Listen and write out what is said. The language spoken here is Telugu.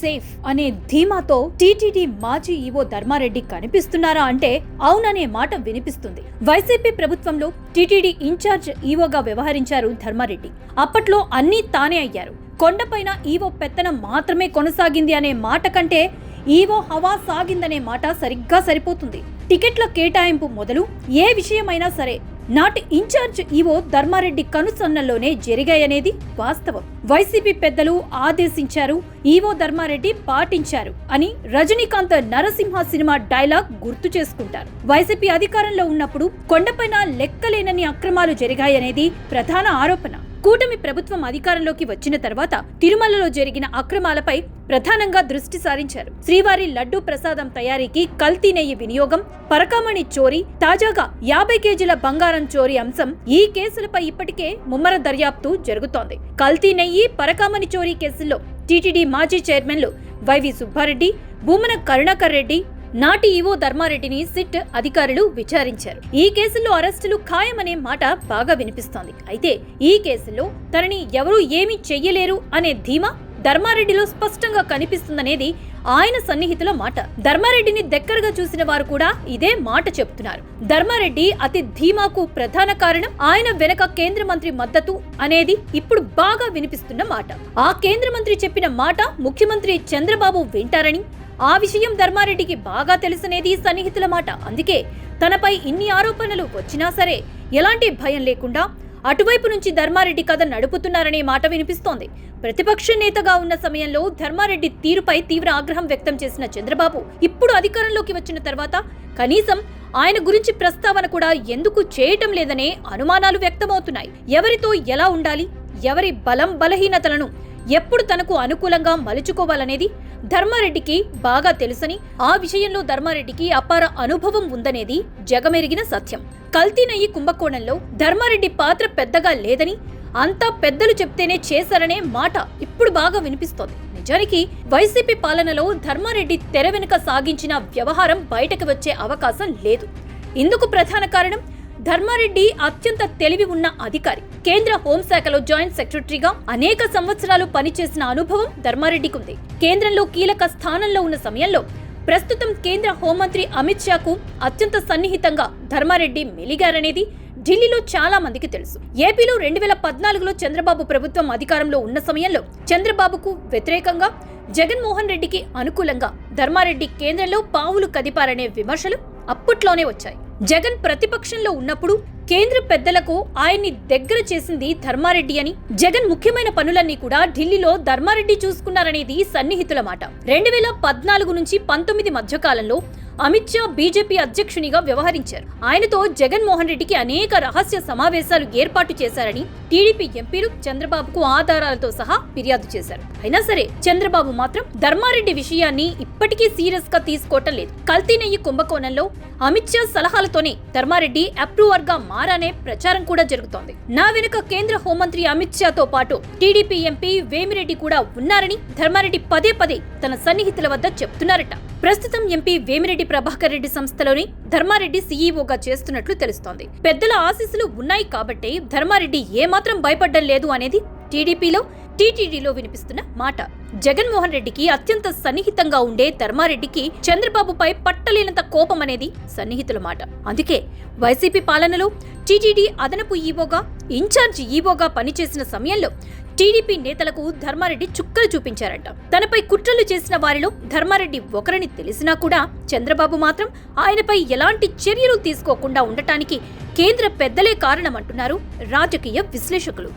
సేఫ్ అనే ధీమాతో టీటీడీ మాజీ ఈవో ధర్మారెడ్డి కనిపిస్తున్నారా అంటే అవుననే మాట వినిపిస్తుంది. వైసీపీ ప్రభుత్వంలో టీటీడీ ఇన్ఛార్జ్ ఈవోగా వ్యవహరించారు ధర్మారెడ్డి. అప్పట్లో అన్నీ తానే అయ్యారు. కొండపైన ఈవో పెత్తనం మాత్రమే కొనసాగింది అనే మాట కంటే ఈవో హవా సాగిందనే మాట సరిగ్గా సరిపోతుంది. టికెట్ల కేటాయింపు మొదలు ఏ విషయమైనా సరే నాటి ఇన్ఛార్జ్ ఈవో ధర్మారెడ్డి కనుసన్నల్లోనే జరిగాయనేది వాస్తవం. వైసీపీ పెద్దలు ఆదేశించారు, ఈవో ధర్మారెడ్డి పాటించారు అని రజనీకాంత్ నరసింహ సినిమా డైలాగ్ గుర్తు చేసుకుంటారు. వైసీపీ అధికారంలో ఉన్నప్పుడు కొండపైన లెక్కలేనన్ని అక్రమాలు జరిగాయనేది ప్రధాన ఆరోపణ. కూటమి ప్రభుత్వం అధికారంలోకి వచ్చిన తర్వాత తిరుమలలో జరిగిన అక్రమాలపై ప్రధానంగా దృష్టి సారించారు. శ్రీవారి లడ్డూ ప్రసాదం తయారీకి కల్తీ నెయ్యి వినియోగం, పరకామణి చోరీ, తాజాగా 50 కేజీల బంగారం చోరీ అంశం ఈ కేసులపై ఇప్పటికే ముమ్మర దర్యాప్తు జరుగుతోంది. కల్తీ నెయ్యి, పరకామణి చోరీ కేసుల్లో టీటీడీ మాజీ చైర్మన్లు వైవి సుబ్బారెడ్డి, భూమన కరుణాకర్ రెడ్డి, నాటి ఈవో ధర్మారెడ్డిని సిట్ అధికారులు విచారించారు. ఈ కేసుల్లో అరెస్టులు ఖాయమనే మాట బాగా వినిపిస్తోంది. అయితే ఈ కేసుల్లో తనని ఎవరూ ఏమీ చెయ్యలేరు అనే ధీమా ధర్మారెడ్డిలో స్పష్టంగా కనిపిస్తుందనేది ఆయన సన్నిహితుల మాట. ధర్మారెడ్డిని దగ్గరగా చూసిన వారు కూడా ఇదే మాట చెప్తున్నారు. ధర్మారెడ్డి అతి ధీమాకు ప్రధాన కారణం ఆయన వెనక కేంద్ర మంత్రి మద్దతు అనేది ఇప్పుడు బాగా వినిపిస్తున్న మాట. ఆ కేంద్ర మంత్రి చెప్పిన మాట ముఖ్యమంత్రి చంద్రబాబు వింటారని, ఆ విషయం ధర్మారెడ్డికి బాగా తెలుసనేది సన్నిహితుల మాట. అందుకే తనపై ఇన్ని ఆరోపణలు వచ్చినా సరే ఎలాంటి భయం లేకుండా అటువైపు నుంచి ధర్మారెడ్డి కథ నడుపుతున్నారనే మాట వినిపిస్తోంది. ప్రతిపక్ష నేతగా ఉన్న సమయంలో ధర్మారెడ్డి తీరుపై తీవ్ర ఆగ్రహం వ్యక్తం చేసిన చంద్రబాబు ఇప్పుడు అధికారంలోకి వచ్చిన తర్వాత కనీసం ఆయన గురించి ప్రస్తావన కూడా ఎందుకు చేయటం లేదనే అనుమానాలు వ్యక్తమవుతున్నాయి. ఎవరితో ఎలా ఉండాలి, ఎవరి బలం బలహీనతలను ఎప్పుడు తనకు అనుకూలంగా మలుచుకోవాలనేది ధర్మారెడ్డికి బాగా తెలుసని, ఆ విషయంలో ధర్మారెడ్డికి అపార అనుభవం ఉందనేది జగమెరిగిన సత్యం. కల్తీ నెయ్యి కుంభకోణంలో ధర్మారెడ్డి పాత్ర పెద్దగా లేదని, అంతా పెద్దలు చెప్తేనే చేశారనే మాట ఇప్పుడు బాగా వినిపిస్తోంది. నిజానికి వైసీపీ పాలనలో ధర్మారెడ్డి తెర వెనుక సాగించిన వ్యవహారం బయటకు వచ్చే అవకాశం లేదు. ఇందుకు ప్రధాన కారణం ధర్మారెడ్డి అత్యంత తెలివి ఉన్న అధికారి. కేంద్ర హోంశాఖలో జాయింట్ సెక్రటరీగా అనేక సంవత్సరాలు పనిచేసిన అనుభవం ధర్మారెడ్డికి ఉంది. కేంద్రంలో కీలక స్థానంలో ఉన్న సమయంలో ప్రస్తుతం కేంద్ర హోంమంత్రి అమిత్ షాకు అత్యంత సన్నిహితంగా ధర్మారెడ్డి మెలిగారనేది ఢిల్లీలో చాలా మందికి తెలుసు. ఏపీలో 2014లో చంద్రబాబు ప్రభుత్వం అధికారంలో ఉన్న సమయంలో చంద్రబాబుకు వ్యతిరేకంగా జగన్మోహన్ రెడ్డికి అనుకూలంగా ధర్మారెడ్డి కేంద్రంలో పావులు కదిపారనే విమర్శలు అప్పట్లోనే వచ్చాయి. జగన్ ప్రతిపక్షంలో ఉన్నప్పుడు కేంద్ర పెద్దలకు ఆయన్ని దగ్గర చేసింది ధర్మారెడ్డి అని, జగన్ ముఖ్యమైన పనులన్నీ కూడా ఢిల్లీలో ధర్మారెడ్డి చూసుకున్నారనేది సన్నిహితుల మాట. 2014 నుంచి 19 మధ్యకాలంలో అమిత్ షా బీజేపీ అధ్యక్షునిగా వ్యవహరించారు. ఆయనతో జగన్మోహన్ రెడ్డికి అనేక రహస్య సమావేశాలు ఏర్పాటు చేశారని టీడీపీ ఎంపీలు చంద్రబాబుకు ఆధారాలతో సహా ఫిర్యాదు చేశారు. అయినా సరే చంద్రబాబు మాత్రం ధర్మారెడ్డి విషయాన్ని ఇప్పటికీ సీరియస్ గా తీసుకోవటం లేదు. కల్తీ నెయ్యి కుంభకోణంలో అమిత్ షా సలహాలతోనే ధర్మారెడ్డి అప్రూవర్ గా మారనే ప్రచారం కూడా జరుగుతోంది. నా వెనుక కేంద్ర హోంమంత్రి అమిత్ షాతో పాటు టీడీపీ ఎంపీ వేమిరెడ్డి కూడా ఉన్నారని ధర్మారెడ్డి పదే పదే తన సన్నిహితుల వద్ద చెప్తున్నారట. ప్రస్తుతం ఎంపీ వేమిరెడ్డి ప్రభాకర్ రెడ్డి సంస్థలోని ధర్మారెడ్డి సీఈఓగా చేస్తున్నట్లు తెలుస్తోంది. పెద్దల ఆశీస్సులు ఉన్నాయి కాబట్టే ధర్మారెడ్డి ఏమాత్రం భయపడ్డం లేదు అనేది టీడీపీలో టీటీడీలో వినిపిస్తున్న మాట. జగన్మోహన్ రెడ్డికి అత్యంత సన్నిహితంగా ఉండే ధర్మారెడ్డికి చంద్రబాబుపై పట్టలేనంత కోపం అనేది సన్నిహితుల మాట. అందుకే వైసీపీ పాలనలో టీటీడీ అదనపు ఈవోగా, ఇన్ఛార్జ్ ఈవోగా పనిచేసిన సమయంలో టీడీపీ నేతలకు ధర్మారెడ్డి చుక్కలు చూపించారట. తనపై కుట్రలు చేసిన వారిలో ధర్మారెడ్డి ఒకరని తెలిసినా కూడా చంద్రబాబు మాత్రం ఆయనపై ఎలాంటి చర్యలు తీసుకోకుండా ఉండటానికి కేంద్ర పెద్దలే కారణమంటున్నారు రాజకీయ విశ్లేషకులు.